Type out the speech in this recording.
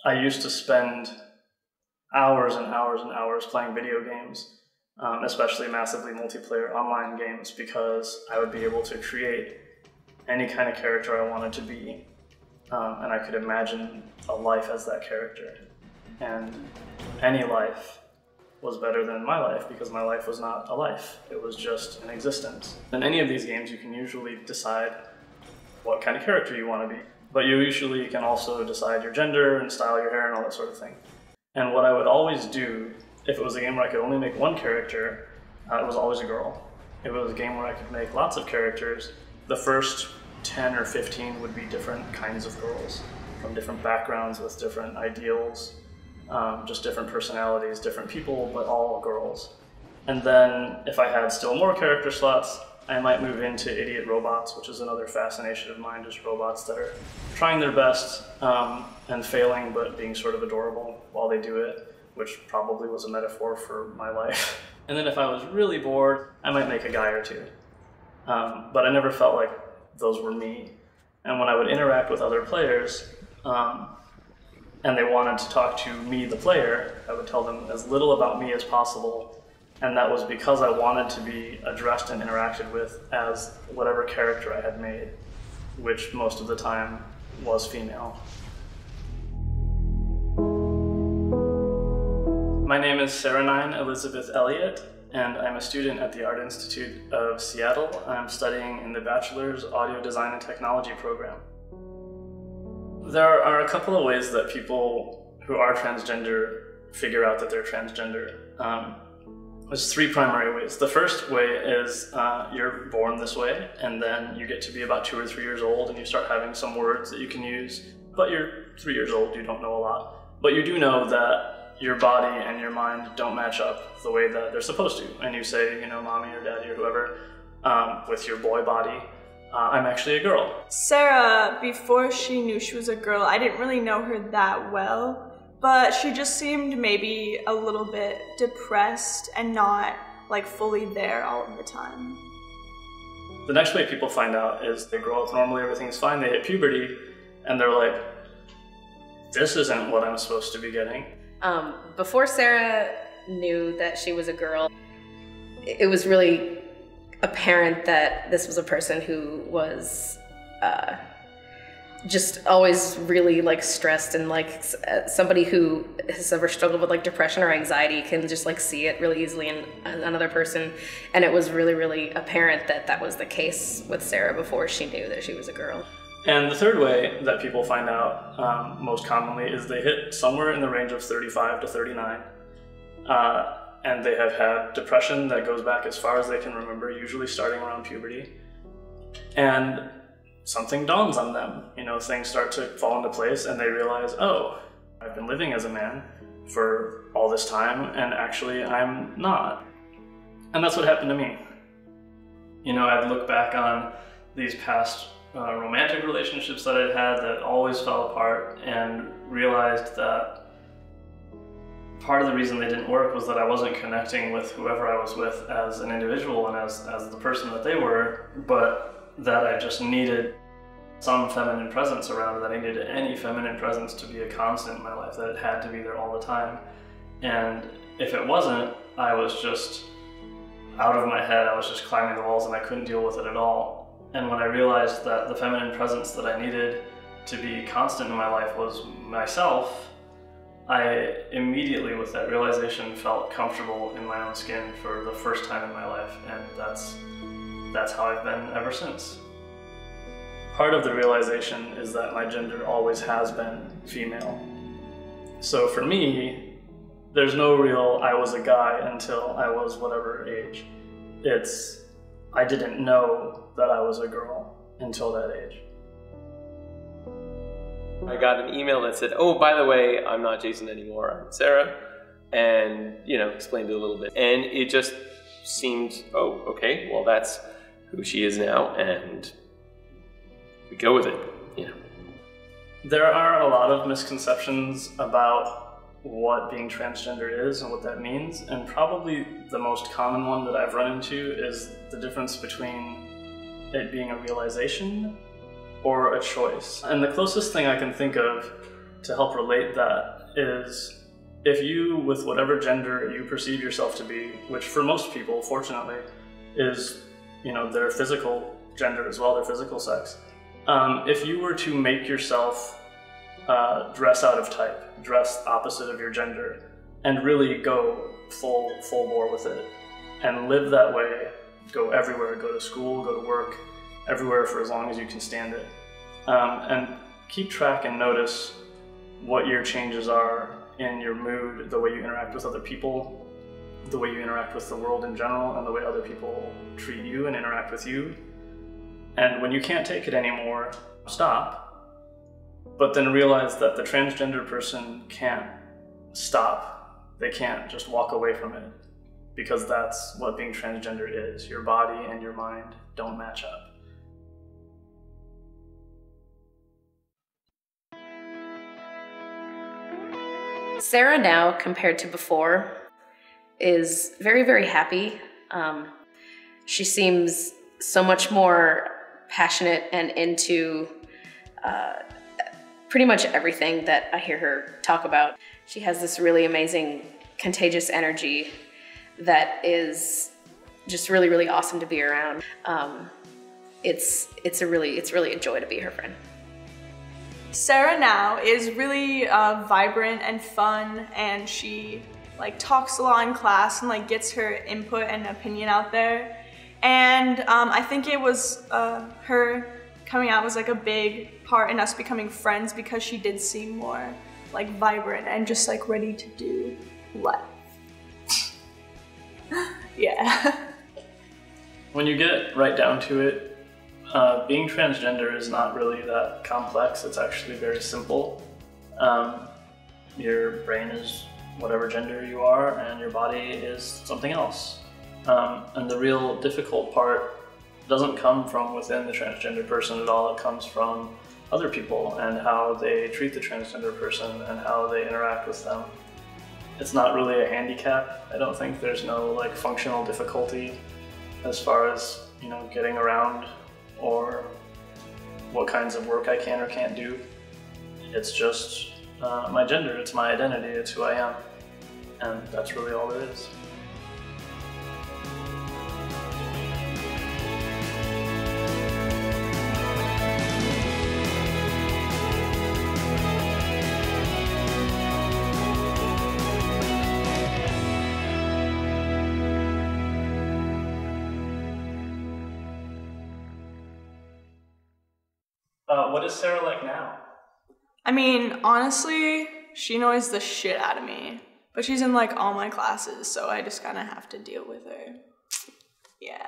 I used to spend hours and hours and hours playing video games, especially massively multiplayer online games, because I would be able to create any kind of character I wanted to be, and I could imagine a life as that character. And any life was better than my life, because my life was not a life, it was just an existence. In any of these games, you can usually decide what kind of character you want to be, but you usually can also decide your gender and style your hair and all that sort of thing. And what I would always do, if it was a game where I could only make one character, it was always a girl. If it was a game where I could make lots of characters, the first 10 or 15 would be different kinds of girls, from different backgrounds with different ideals, just different personalities, different people, but all girls. And then if I had still more character slots, I might move into idiot robots, which is another fascination of mine, just robots that are trying their best and failing, but being sort of adorable while they do it, which probably was a metaphor for my life. And then if I was really bored, I might make a guy or two. But I never felt like those were me. And when I would interact with other players, and they wanted to talk to me, the player, I would tell them as little about me as possible. And that was because I wanted to be addressed and interacted with as whatever character I had made, which most of the time was female. My name is Saranine Elizabeth Elliott, and I'm a student at the Art Institute of Seattle. I'm studying in the Bachelor's Audio Design and Technology program. There are a couple of ways that people who are transgender figure out that they're transgender. There's three primary ways. The first way is you're born this way, and then you get to be about 2 or 3 years old and you start having some words that you can use, but you're 3 years old, you don't know a lot. But you do know that your body and your mind don't match up the way that they're supposed to. And you say, you know, mommy or daddy or whoever, with your boy body, I'm actually a girl. Sarah, before she knew she was a girl, I didn't really know her that well. But she just seemed maybe a little bit depressed and not like fully there all of the time. The next way people find out is they grow up normally, everything's fine, they hit puberty, and they're like, this isn't what I'm supposed to be getting. Before Sarah knew that she was a girl, it was really apparent that this was a person who was just always really like stressed, and like somebody who has ever struggled with like depression or anxiety can just like see it really easily in another person. And it was really, really apparent that that was the case with Sarah before she knew that she was a girl. And the third way that people find out most commonly is they hit somewhere in the range of 35 to 39. And they have had depression that goes back as far as they can remember, usually starting around puberty. And something dawns on them, you know, things start to fall into place and they realize, oh, I've been living as a man for all this time and actually I'm not. And that's what happened to me. You know, I'd look back on these past romantic relationships that I'd had that always fell apart and realized that part of the reason they didn't work was that I wasn't connecting with whoever I was with as an individual and as the person that they were, but that I just needed some feminine presence around, that I needed any feminine presence to be a constant in my life, that it had to be there all the time. And if it wasn't, I was just out of my head, I was just climbing the walls and I couldn't deal with it at all. And when I realized that the feminine presence that I needed to be constant in my life was myself, I immediately, with that realization, felt comfortable in my own skin for the first time in my life, and that's how I've been ever since. Part of the realization is that my gender always has been female. So for me, there's no real I was a guy until I was whatever age. It's I didn't know that I was a girl until that age. I got an email that said, oh, by the way, I'm not Jason anymore, I'm Sarah, and, you know, explained it a little bit. And it just seemed, oh, okay, well, that's who she is now, and we go with it, you know. There are a lot of misconceptions about what being transgender is and what that means, and probably the most common one that I've run into is the difference between it being a realization or a choice. And the closest thing I can think of to help relate that is, if you, with whatever gender you perceive yourself to be, which for most people, fortunately, is, you know, their physical gender as well, their physical sex. If you were to make yourself dress out of type, dress opposite of your gender, and really go full bore with it, and live that way, go everywhere, go to school, go to work, everywhere for as long as you can stand it, and keep track and notice what your changes are in your mood, the way you interact with other people, the way you interact with the world in general, and the way other people treat you and interact with you. And when you can't take it anymore, stop. But then realize that the transgender person can't stop. They can't just walk away from it, because that's what being transgender is. Your body and your mind don't match up. Sarah now, compared to before, is very, very happy. She seems so much more passionate and into pretty much everything that I hear her talk about. She has this really amazing, contagious energy that is just really, really awesome to be around. It's really a joy to be her friend. Sarah now is really vibrant and fun, and she like talks a lot in class and like gets her input and opinion out there. And I think it was her coming out was like a big part in us becoming friends, because she did seem more like vibrant and just like ready to do life. Yeah. When you get right down to it, being transgender is not really that complex. It's actually very simple. Your brain is whatever gender you are, and your body is something else. And the real difficult part doesn't come from within the transgender person at all. It comes from other people and how they treat the transgender person and how they interact with them. It's not really a handicap. I don't think there's no like functional difficulty as far as, you know, getting around or what kinds of work I can or can't do. It's just my gender, it's my identity, it's who I am. And that's really all it is. What is Sarah like now? I mean, honestly, she annoys the shit out of me. But she's in like all my classes, so I just kind of have to deal with her. Yeah.